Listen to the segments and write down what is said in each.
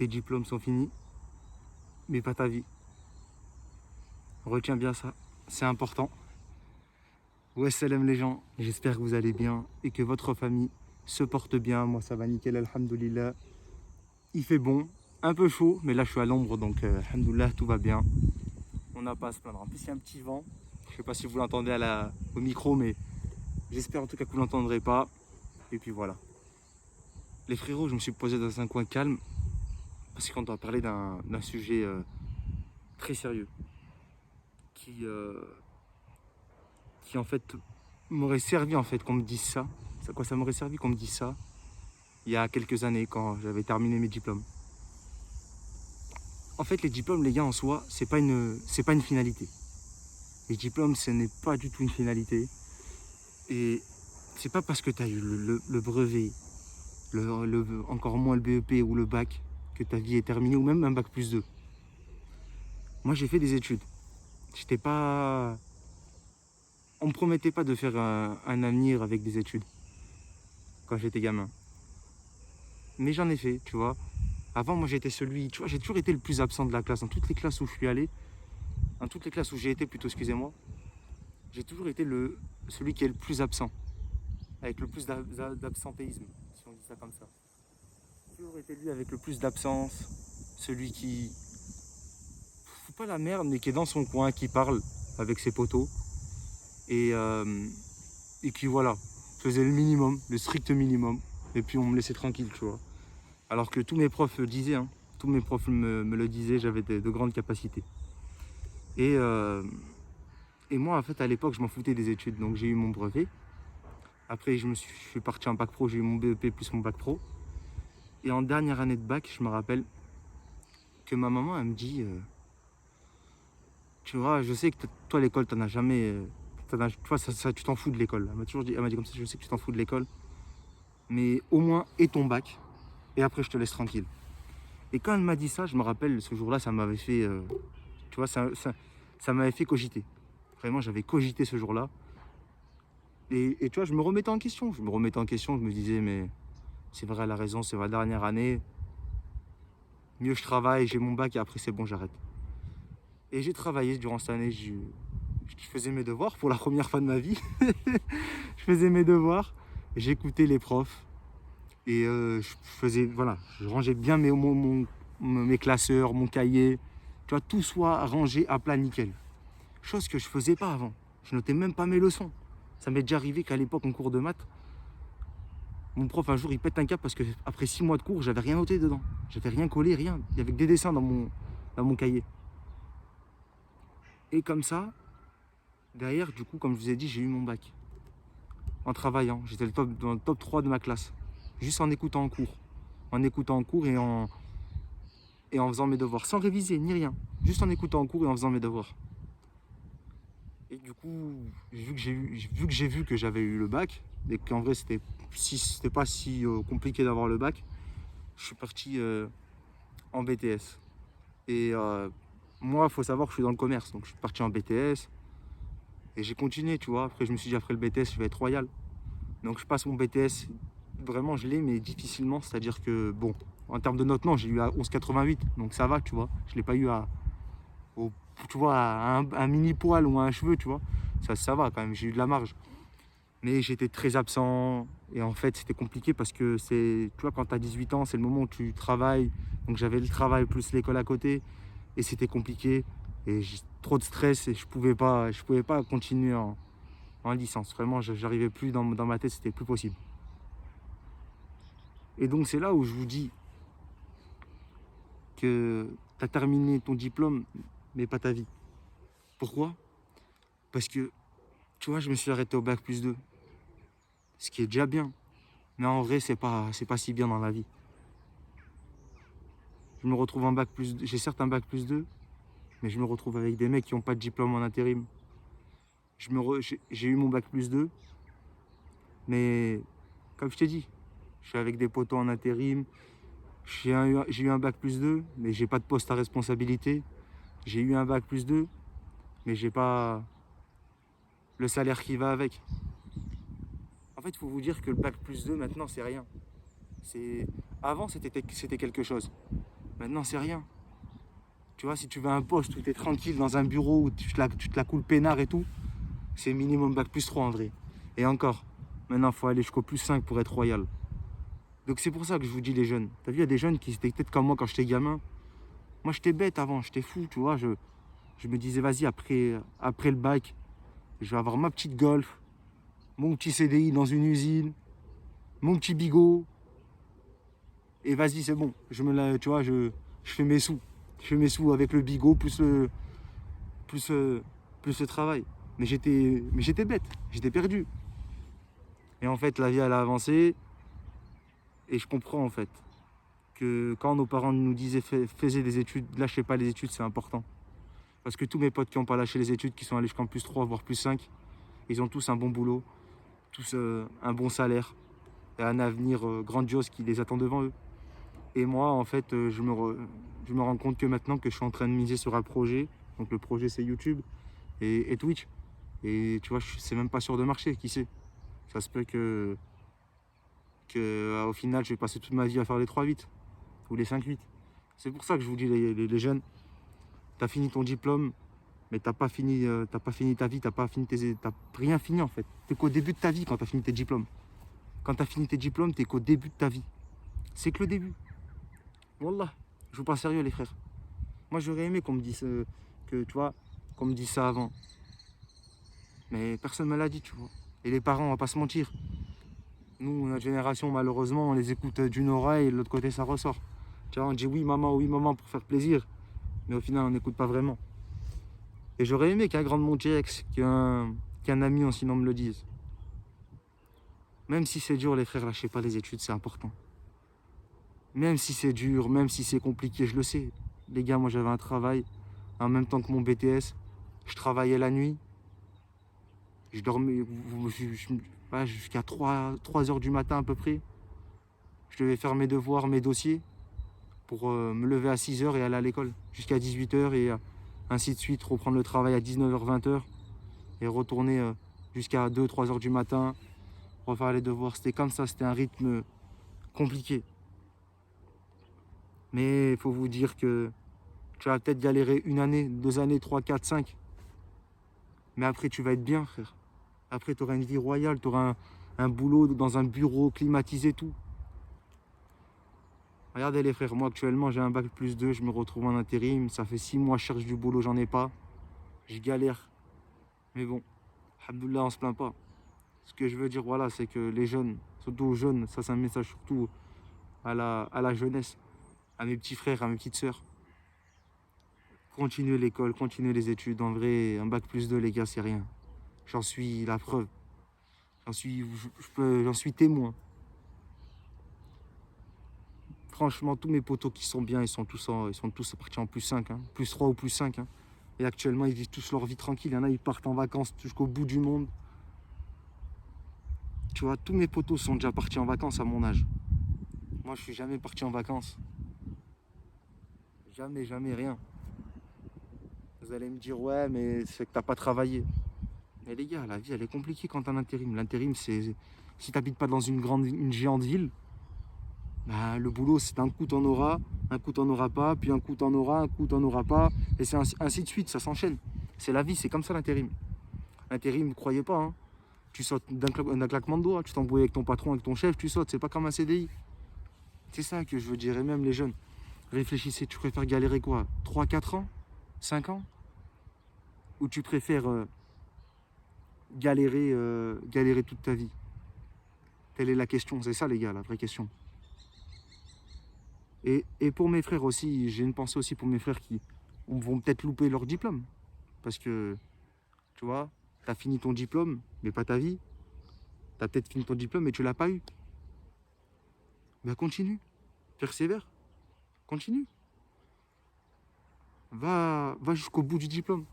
tes diplômes sont finis, mais pas ta vie. Retiens bien ça, c'est important. Ouais, salam les gens, j'espère que vous allez bien et que votre famille se porte bien. Moi ça va nickel, alhamdoulilah. Il fait bon, un peu chaud, mais là je suis à l'ombre, donc alhamdoulilah, tout va bien. On n'a pas à se plaindre. En plus il y a un petit vent, je sais pas si vous l'entendez au micro, mais j'espère en tout cas que vous l'entendrez pas. Et puis voilà. Les frérots, je me suis posé dans un coin calme, parce qu'on doit parler d'un sujet très sérieux, qui, euh, qui en fait m'aurait servi en fait qu'on me dise ça. C'est quoi, ça m'aurait servi qu'on me dise ça il y a quelques années quand j'avais terminé mes diplômes. En fait, les diplômes, les gars, en soi, c'est pas une finalité. Les diplômes, ce n'est pas du tout une finalité. Et c'est pas parce que tu as eu le brevet, encore moins le BEP ou le bac, que ta vie est terminée, ou même un bac plus 2. Moi, j'ai fait des études. J'étais pas... On me promettait pas de faire un avenir avec des études quand j'étais gamin. Mais j'en ai fait, tu vois. Avant, moi, j'étais celui... Tu vois, j'ai toujours été le plus absent de la classe. Dans toutes les classes où je suis allé, dans toutes les classes où j'ai été, plutôt, excusez-moi, j'ai toujours été celui qui est le plus absent. Avec le plus d'absentéisme, si on dit ça comme ça. J'ai toujours été lui avec le plus d'absence. Celui qui... fout pas la merde, mais qui est dans son coin, qui parle avec ses potos. Et qui, voilà, faisait le minimum, le strict minimum. Et puis, on me laissait tranquille, tu vois. Alors que tous mes profs disaient, hein, tous mes profs me le disaient, j'avais de grandes capacités. Et, euh, et moi, en fait, à l'époque, je m'en foutais des études. Donc, j'ai eu mon brevet. Après, je suis parti en bac pro, j'ai eu mon BEP plus mon bac pro. Et en dernière année de bac, je me rappelle que ma maman, elle me dit, tu vois, je sais que toi, l'école, t'en as jamais... tu vois, tu t'en fous de l'école. Elle m'a toujours dit, elle m'a dit comme ça, je sais que tu t'en fous de l'école. Mais au moins, aie ton bac. Et après, je te laisse tranquille. Et quand elle m'a dit ça, je me rappelle, ce jour-là, ça m'avait fait... tu vois, ça m'avait fait cogiter. Vraiment, j'avais cogité ce jour-là. Et tu vois, je me remettais en question. Je me disais, mais c'est vrai, elle a raison, c'est ma dernière année. Mieux je travaille, j'ai mon bac et après c'est bon, j'arrête. Et j'ai travaillé durant cette année, je faisais mes devoirs pour la première fois de ma vie. Je faisais mes devoirs, j'écoutais les profs et je faisais, voilà, je rangeais bien mes classeurs, mon cahier. Tu vois, tout soit rangé à plat nickel. Chose que je faisais pas avant. Je notais même pas mes leçons. Ça m'est déjà arrivé qu'à l'époque, en cours de maths, mon prof un jour il pète un câble parce que après 6 mois de cours, j'avais rien noté dedans. J'avais rien collé, rien. Il y avait que des dessins dans mon cahier. Et comme ça, derrière, du coup, comme je vous ai dit, j'ai eu mon bac. En travaillant, j'étais dans le top 3 de ma classe. Juste en écoutant en cours. En écoutant en cours et en faisant mes devoirs. Sans réviser, ni rien. Juste en écoutant en cours et en faisant mes devoirs. Et du coup, vu que j'ai vu que j'avais eu le bac, et qu'en vrai, c'était pas si compliqué d'avoir le bac, je suis parti en BTS. Et moi, il faut savoir que je suis dans le commerce. Donc, je suis parti en BTS. Et j'ai continué, tu vois. Après, je me suis dit, après le BTS, je vais être royal. Donc, je passe mon BTS. Vraiment, je l'ai, mais difficilement. C'est-à-dire que, bon, en termes de notes, non, j'ai eu à 11,88. Donc, ça va, tu vois. Je ne l'ai pas eu tu vois, à un mini poil ou à un cheveu, tu vois. Ça va quand même, j'ai eu de la marge. Mais j'étais très absent. Et en fait, c'était compliqué parce que tu vois, quand tu as 18 ans, c'est le moment où tu travailles. Donc, j'avais le travail plus l'école à côté. Et c'était compliqué. Et j'ai trop de stress et je pouvais pas continuer en licence. Vraiment, j'arrivais plus dans ma tête, c'était plus possible. Et donc, c'est là où je vous dis que tu as terminé ton diplôme, mais pas ta vie. Pourquoi? Parce que, tu vois, je me suis arrêté au bac plus 2. Ce qui est déjà bien. Mais en vrai, c'est pas si bien dans la vie. Je me retrouve en bac plus 2. J'ai certes un bac plus 2, mais je me retrouve avec des mecs qui n'ont pas de diplôme en intérim. J'ai eu mon bac plus 2, mais comme je t'ai dit, je suis avec des potos en intérim. J'ai eu un bac plus 2, mais j'ai pas de poste à responsabilité. J'ai eu un bac plus 2, mais j'ai pas le salaire qui va avec. En fait, il faut vous dire que le bac plus 2, maintenant, c'est rien. Avant, c'était quelque chose. Maintenant, c'est rien. Tu vois, si tu veux un poste où tu es tranquille dans un bureau où tu te la coules peinard et tout, c'est minimum bac plus 3 en vrai. Et encore, maintenant, il faut aller jusqu'au plus 5 pour être royal. Donc c'est pour ça que je vous dis les jeunes. T'as vu, il y a des jeunes qui étaient peut-être comme moi quand j'étais gamin. Moi, j'étais bête avant, j'étais fou, tu vois. Je me disais, vas-y, après le bac, je vais avoir ma petite Golf, mon petit CDI dans une usine, mon petit bigot. Et vas-y, c'est bon. Tu vois, je fais mes sous. Je fais mes sous avec le bigot plus, euh, plus le travail. Mais j'étais bête, j'étais perdu. Et en fait, la vie, elle a avancé. Et je comprends, en fait, que quand nos parents nous disaient faisait des études, lâchez pas les études, c'est important. Parce que tous mes potes qui n'ont pas lâché les études, qui sont allés jusqu'en plus 3 voire plus 5, ils ont tous un bon boulot, tous un bon salaire et un avenir grandiose qui les attend devant eux. Et moi, en fait, je me rends compte que maintenant que je suis en train de miser sur un projet, donc le projet c'est YouTube et Twitch, et tu vois, c'est même pas sûr de marcher, qui sait. Ça se peut que au final, je vais passer toute ma vie à faire les 3-8 ou les 5-8. C'est pour ça que je vous dis, les jeunes, t'as fini ton diplôme, mais t'as pas fini ta vie, t'as rien fini en fait. T'es qu'au début de ta vie quand t'as fini tes diplômes. Quand t'as fini tes diplômes, t'es qu'au début de ta vie. C'est que le début. Wallah, je vous parle sérieux les frères. Moi j'aurais aimé qu'on me dise que tu vois, qu'on me dise ça avant. Mais personne ne me l'a dit, tu vois. Et les parents, on va pas se mentir. Nous, notre génération, malheureusement, on les écoute d'une oreille et de l'autre côté ça ressort. Tu vois, on dit oui maman pour faire plaisir. Mais au final, on n'écoute pas vraiment. Et j'aurais aimé qu'un grand de mon ex, qu'un ami en sinon me le dise. Même si c'est dur, les frères, lâchez pas les études, c'est important. Même si c'est dur, même si c'est compliqué, je le sais. Les gars, moi j'avais un travail en même temps que mon BTS. Je travaillais la nuit. Je dormais jusqu'à 3 heures du matin à peu près. Je devais faire mes devoirs, mes dossiers pour me lever à 6 heures et aller à l'école jusqu'à 18 heures et ainsi de suite, reprendre le travail à 19 heures, 20 heures et retourner jusqu'à 2-3 heures du matin, refaire les devoirs. C'était comme ça, c'était un rythme compliqué. Mais il faut vous dire que tu vas peut-être galérer 1 année, 2 années, 3, 4, 5. Mais après, tu vas être bien, frère. Après, tu auras une vie royale, tu auras un boulot dans un bureau climatisé, tout. Regardez les frères, moi actuellement j'ai un bac plus 2, je me retrouve en intérim. Ça fait 6 mois, je cherche du boulot, j'en ai pas. Je galère. Mais bon, alhamdoulilah, on se plaint pas. Ce que je veux dire, voilà, c'est que les jeunes, surtout aux jeunes, ça c'est un message surtout à la jeunesse, à mes petits frères, à mes petites sœurs. Continuez l'école, continuez les études. En vrai, un bac plus 2, les gars, c'est rien. J'en suis la preuve. J'en suis témoin. Franchement, tous mes potos qui sont bien, ils sont tous partis en plus 5, hein, plus 3 ou plus 5. Hein. Et actuellement, ils vivent tous leur vie tranquille. Il y en a, ils partent en vacances jusqu'au bout du monde. Tu vois, tous mes potos sont déjà partis en vacances à mon âge. Moi, je suis jamais parti en vacances. Jamais, jamais, rien. Vous allez me dire, ouais, mais c'est que t'as pas travaillé. Mais les gars, la vie, elle est compliquée quand t'as un intérim. L'intérim, c'est... Si t'habites pas dans une géante ville, bah, le boulot, c'est un coup t'en auras, un coup t'en auras pas, puis un coup t'en auras, un coup t'en auras pas. Et c'est ainsi de suite, ça s'enchaîne. C'est la vie, c'est comme ça l'intérim. L'intérim, ne croyez pas, hein. Tu sautes d'un claquement de doigts, tu t'embrouilles avec ton patron, avec ton chef, tu sautes, c'est pas comme un CDI. C'est ça que je veux dire, et même les jeunes. Réfléchissez, tu préfères galérer quoi, 3-4 ans, 5 ans? Ou tu préfères galérer toute ta vie? Telle est la question, c'est ça les gars, la vraie question. Et pour mes frères aussi, j'ai une pensée aussi pour mes frères qui vont peut-être louper leur diplôme. Parce que, tu vois, tu as fini ton diplôme, mais pas ta vie. Tu as peut-être fini ton diplôme, mais tu l'as pas eu. Ben continue, persévère, continue. Va jusqu'au bout du diplôme.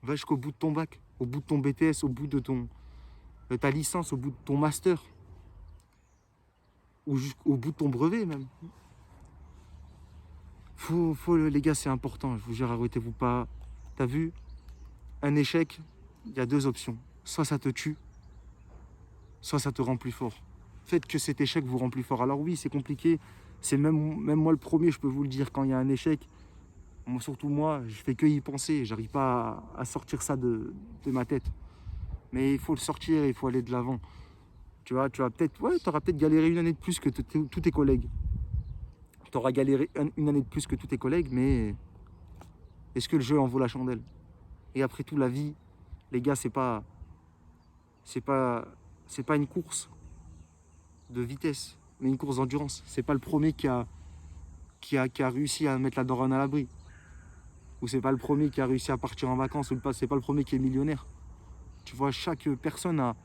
Va jusqu'au bout de ton bac, au bout de ton BTS, au bout de ta licence, au bout de ton master. Ou jusqu'au bout de ton brevet même. Les gars, c'est important, je vous jure, arrêtez-vous pas. T'as vu, un échec, il y a 2 options. Soit ça te tue, soit ça te rend plus fort. Faites que cet échec vous rend plus fort. Alors oui, c'est compliqué, C'est même moi le premier, je peux vous le dire, quand il y a un échec, moi, surtout moi, je fais que y penser. J'arrive pas à sortir ça de ma tête. Mais il faut le sortir, il faut aller de l'avant. Tu vois, tu vas peut-être, ouais, tu auras peut-être galéré une année de plus que tous tes collègues. Tu auras galéré une année de plus que tous tes collègues, mais est-ce que le jeu en vaut la chandelle? Et après tout, la vie, les gars, c'est pas, c'est pas une course de vitesse, mais une course d'endurance. C'est pas le premier qui a réussi à mettre la daronne à l'abri. Ou c'est pas le premier qui a réussi à partir en vacances. Ou c'est pas le premier qui est millionnaire. Tu vois, chaque personne a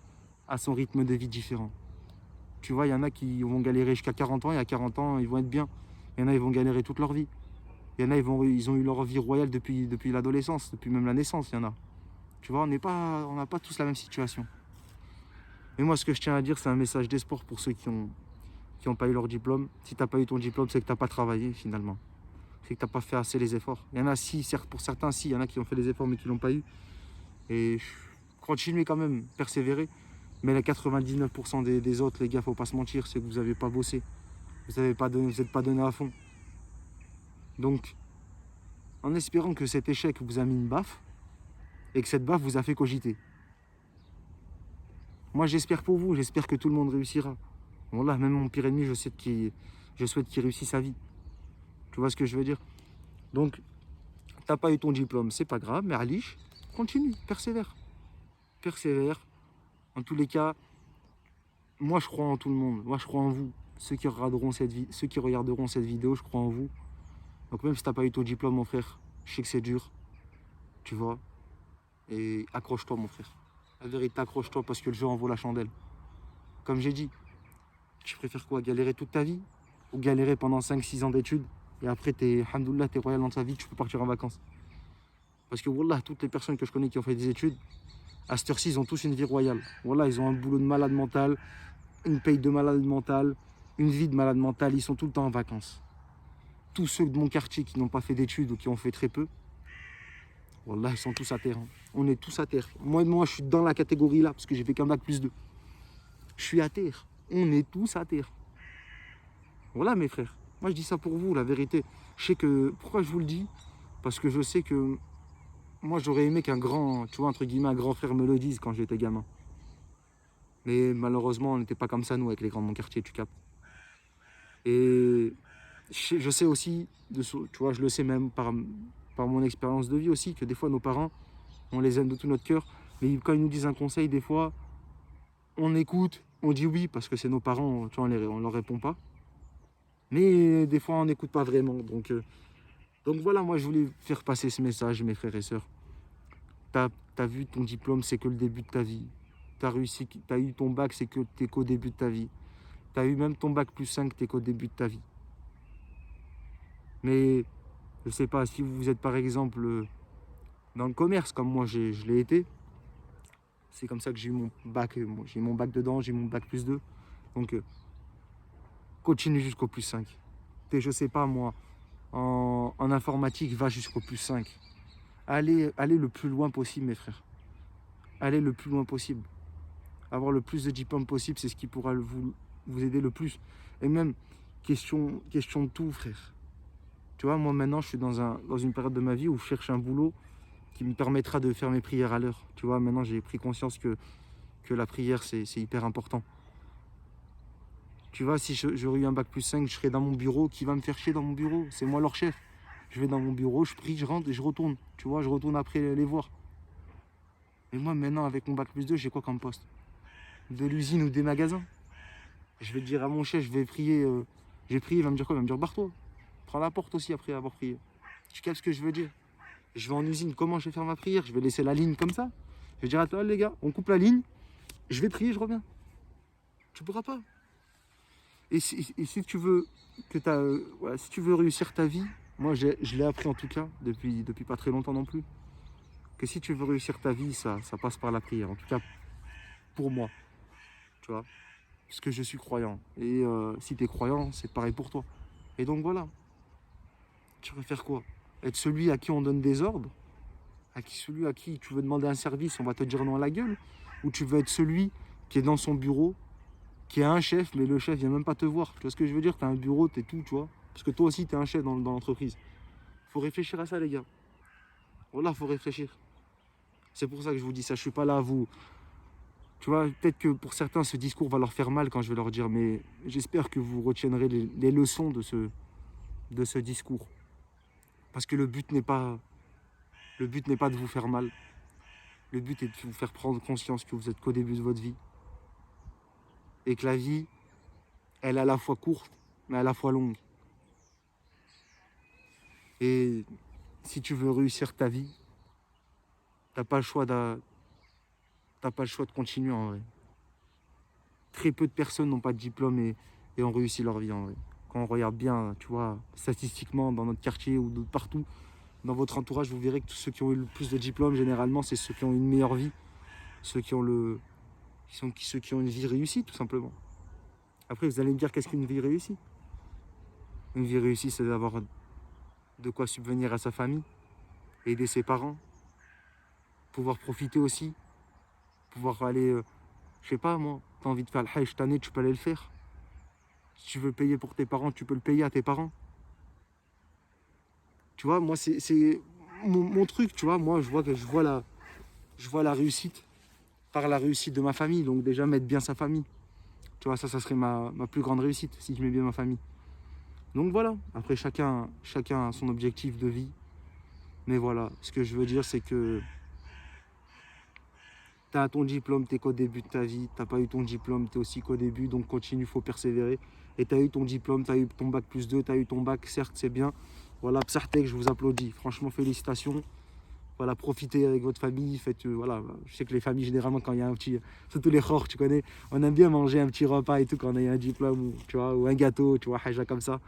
son rythme de vie différent. Tu vois, il y en a qui vont galérer jusqu'à 40 ans, et à 40 ans, ils vont être bien. Il y en a, ils vont galérer toute leur vie. Il y en a, ils ont eu leur vie royale depuis l'adolescence, depuis même la naissance, il y en a. Tu vois, on n'a pas tous la même situation. Et moi, ce que je tiens à dire, c'est un message d'espoir pour ceux qui ont pas eu leur diplôme. Si tu n'as pas eu ton diplôme, c'est que tu n'as pas travaillé, finalement. C'est que tu n'as pas fait assez les efforts. Il y en a, si, certes, pour certains, si, il y en a qui ont fait les efforts, mais qui ne l'ont pas eu. Et continuez quand même, persévérer. Mais les 99% des autres, les gars, faut pas se mentir, c'est que vous n'avez pas bossé. Vous n'êtes pas donné à fond. Donc, en espérant que cet échec vous a mis une baffe, et que cette baffe vous a fait cogiter. Moi, j'espère pour vous, j'espère que tout le monde réussira. Voilà, même mon pire ennemi, je souhaite qu'il réussisse sa vie. Tu vois ce que je veux dire? Donc, t'as pas eu ton diplôme, c'est pas grave, mais Alish, continue, persévère. Persévère. En tous les cas, moi, je crois en tout le monde. Moi, je crois en vous. Ceux qui regarderont cette vidéo, je crois en vous. Donc, même si t'as pas eu ton diplôme, mon frère, je sais que c'est dur. Tu vois? Et accroche-toi, mon frère. La vérité, accroche-toi parce que le jeu en vaut la chandelle. Comme j'ai dit, tu préfères quoi? Galérer toute ta vie? Ou galérer pendant 5-6 ans d'études? Et après, alhamdoulilah, t'es royal dans ta vie, tu peux partir en vacances. Parce que wallah, toutes les personnes que je connais qui ont fait des études, à cette heure-ci, ils ont tous une vie royale. Wallah, ils ont un boulot de malade mental, une paye de malade mental, une vie de malade mental, ils sont tout le temps en vacances. Tous ceux de mon quartier qui n'ont pas fait d'études ou qui ont fait très peu, wallah, ils sont tous à terre. Hein. On est tous à terre. Moi, je suis dans la catégorie là, parce que j'ai fait qu'un bac plus 2. Je suis à terre. On est tous à terre. Voilà, mes frères. Moi, je dis ça pour vous, la vérité. Je sais que... Pourquoi je vous le dis? Parce que je sais que... Moi, j'aurais aimé qu'un grand, tu vois, entre guillemets, un grand frère me le dise quand j'étais gamin. Mais malheureusement, on n'était pas comme ça, nous, avec les grands de mon quartier, tu captes. Et je sais aussi, tu vois, je le sais même par mon expérience de vie aussi, que des fois, nos parents, on les aime de tout notre cœur. Mais quand ils nous disent un conseil, des fois, on écoute, on dit oui, parce que c'est nos parents, tu vois, on leur répond pas. Mais des fois, on n'écoute pas vraiment. Donc voilà, moi, je voulais faire passer ce message, mes frères et sœurs. T'as vu ton diplôme, c'est que le début de ta vie. T'as réussi, t'as eu ton bac, c'est que t'es qu'au début de ta vie. T'as eu même ton bac plus 5, t'es qu'au début de ta vie. Mais, je sais pas, si vous êtes par exemple dans le commerce, comme moi je l'ai été, c'est comme ça que j'ai eu mon bac. J'ai eu mon bac dedans, j'ai eu mon bac plus 2. Donc, continue jusqu'au plus 5. Je sais pas, moi, en informatique, va jusqu'au plus 5. Allez le plus loin possible, mes frères. Allez le plus loin possible. Avoir le plus de diplômes possible, c'est ce qui pourra vous aider le plus. Et même, question de tout, frère. Tu vois, moi maintenant, je suis dans une période de ma vie où je cherche un boulot qui me permettra de faire mes prières à l'heure. Tu vois, maintenant, j'ai pris conscience que la prière, c'est hyper important. Tu vois, si j'aurais eu un bac plus 5, je serais dans mon bureau. Qui va me faire chier dans mon bureau? C'est moi leur chef. Je vais dans mon bureau, je prie, je rentre et je retourne. Tu vois, je retourne après les voir. Mais moi, maintenant, avec mon bac plus 2, j'ai quoi comme poste? De l'usine ou des magasins? Je vais dire à mon chef, je vais prier. J'ai prié, il va me dire quoi? Il va me dire, barre-toi. Prends la porte aussi après avoir prié. Tu captes ce que je veux dire? Je vais en usine, comment je vais faire ma prière? Je vais laisser la ligne comme ça? Je vais dire, attends les gars, on coupe la ligne, je vais prier, je reviens. Tu pourras pas. Et si tu veux si tu veux réussir ta vie, moi je l'ai appris en tout cas, depuis pas très longtemps non plus, que si tu veux réussir ta vie, ça passe par la prière. En tout cas, pour moi. Tu vois? Parce que je suis croyant. Et si tu es croyant, c'est pareil pour toi. Et donc voilà. Tu préfères quoi? Être celui à qui on donne des ordres? Celui à qui tu veux demander un service, on va te dire non à la gueule? Ou tu veux être celui qui est dans son bureau, qui a un chef, mais le chef vient même pas te voir. Tu vois ce que je veux dire? Tu as un bureau, tu es tout, tu vois. Parce que toi aussi, tu es un chef dans l'entreprise. Faut réfléchir à ça, les gars. Voilà, faut réfléchir. C'est pour ça que je vous dis ça. Je suis pas là à vous. Tu vois, peut-être que pour certains, ce discours va leur faire mal quand je vais leur dire, mais j'espère que vous retiendrez les leçons de ce discours. Parce que le but n'est pas de vous faire mal. Le but est de vous faire prendre conscience que vous êtes qu'au début de votre vie. Et que la vie, elle est à la fois courte, mais à la fois longue. Et si tu veux réussir ta vie, t'as pas le choix de continuer en vrai. Très peu de personnes n'ont pas de diplôme et ont réussi leur vie en vrai. Quand on regarde bien, tu vois, statistiquement dans notre quartier ou partout, dans votre entourage, vous verrez que tous ceux qui ont eu le plus de diplômes, généralement, c'est ceux qui ont une meilleure vie, ceux qui ont ceux qui ont une vie réussie, tout simplement. Après, vous allez me dire, qu'est-ce qu'une vie réussie? Une vie réussie, c'est d'avoir de quoi subvenir à sa famille, aider ses parents, pouvoir profiter aussi, pouvoir aller, je sais pas moi, t'as envie de faire le hajj cette année, tu peux aller le faire. Si tu veux payer pour tes parents, tu peux le payer à tes parents. Tu vois, moi, c'est mon truc, tu vois, moi, je vois la réussite par la réussite de ma famille, donc déjà mettre bien sa famille. Tu vois, ça serait ma plus grande réussite, si je mets bien ma famille. Donc voilà, après chacun a son objectif de vie. Mais voilà, ce que je veux dire, c'est que tu as ton diplôme, tu es qu'au début de ta vie. Tu n'as pas eu ton diplôme, tu es aussi qu'au début, donc continue, il faut persévérer. Et tu as eu ton diplôme, tu as eu ton bac plus 2, tu as eu ton bac, certes, c'est bien. Voilà, Psartek, je vous applaudis. Franchement, félicitations. Voilà, profitez avec votre famille. Faites, voilà, je sais que les familles, généralement, quand il y a un petit. Surtout les khors, tu connais, on aime bien manger un petit repas et tout quand on a eu un diplôme, ou, tu vois, ou un gâteau, tu vois, haja comme ça.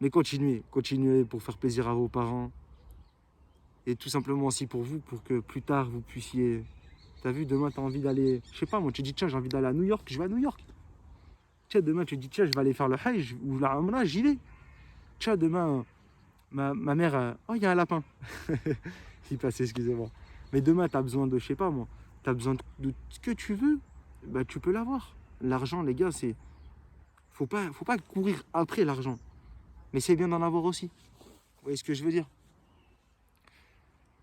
Mais continuez pour faire plaisir à vos parents. Et tout simplement aussi pour vous, pour que plus tard vous puissiez. T'as vu, demain t'as envie d'aller. Je sais pas, moi tu dis tiens, j'ai envie d'aller à New York, je vais à New York. Tiens, demain tu dis tiens, je vais aller faire le Hajj ou la Umrah, j'y vais. Tiens, demain, ma mère. Oh, il y a un lapin. Il passe, excusez-moi. Mais demain t'as besoin de, je sais pas moi, t'as besoin de ce que tu veux, bah tu peux l'avoir. L'argent, les gars, c'est. Faut pas courir après l'argent. Mais c'est bien d'en avoir aussi. Vous voyez ce que je veux dire?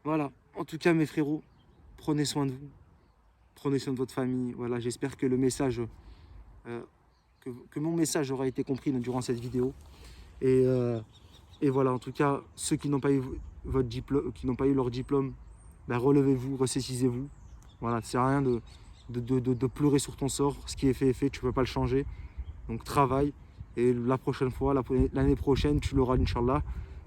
Voilà. En tout cas, mes frérots, prenez soin de vous. Prenez soin de votre famille. Voilà, j'espère que le message, que mon message aura été compris durant cette vidéo. Et voilà, en tout cas, ceux qui n'ont pas eu votre diplôme, qui n'ont pas eu leur diplôme, ben relevez-vous, ressaisissez-vous. Voilà, c'est rien de pleurer sur ton sort. Ce qui est fait, tu ne peux pas le changer. Donc travaille. Et la prochaine fois, l'année prochaine, tu l'auras, Inch'Allah.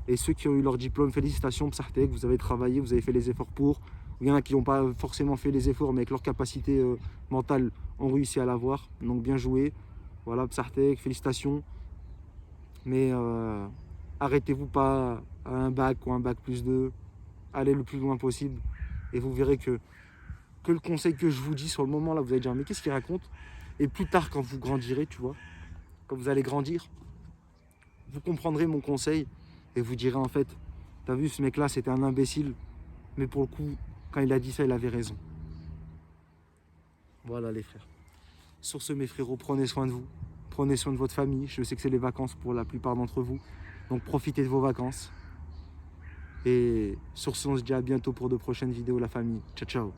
Et ceux qui ont eu leur diplôme, félicitations, Psartek, vous avez travaillé, vous avez fait les efforts pour. Il y en a qui n'ont pas forcément fait les efforts, mais avec leur capacité mentale, ont réussi à l'avoir. Donc bien joué. Voilà, Psartek, félicitations. Mais arrêtez-vous pas à un bac ou un bac plus 2. Allez le plus loin possible. Et vous verrez que le conseil que je vous dis sur le moment, là, vous allez dire, mais qu'est-ce qu'il raconte? Et plus tard, quand vous grandirez, tu vois, quand vous allez grandir, vous comprendrez mon conseil et vous direz, en fait, t'as vu, ce mec-là, c'était un imbécile. Mais pour le coup, quand il a dit ça, il avait raison. Voilà les frères. Sur ce, mes frérots, prenez soin de vous. Prenez soin de votre famille. Je sais que c'est les vacances pour la plupart d'entre vous. Donc profitez de vos vacances. Et sur ce, on se dit à bientôt pour de prochaines vidéos, la famille. Ciao, ciao.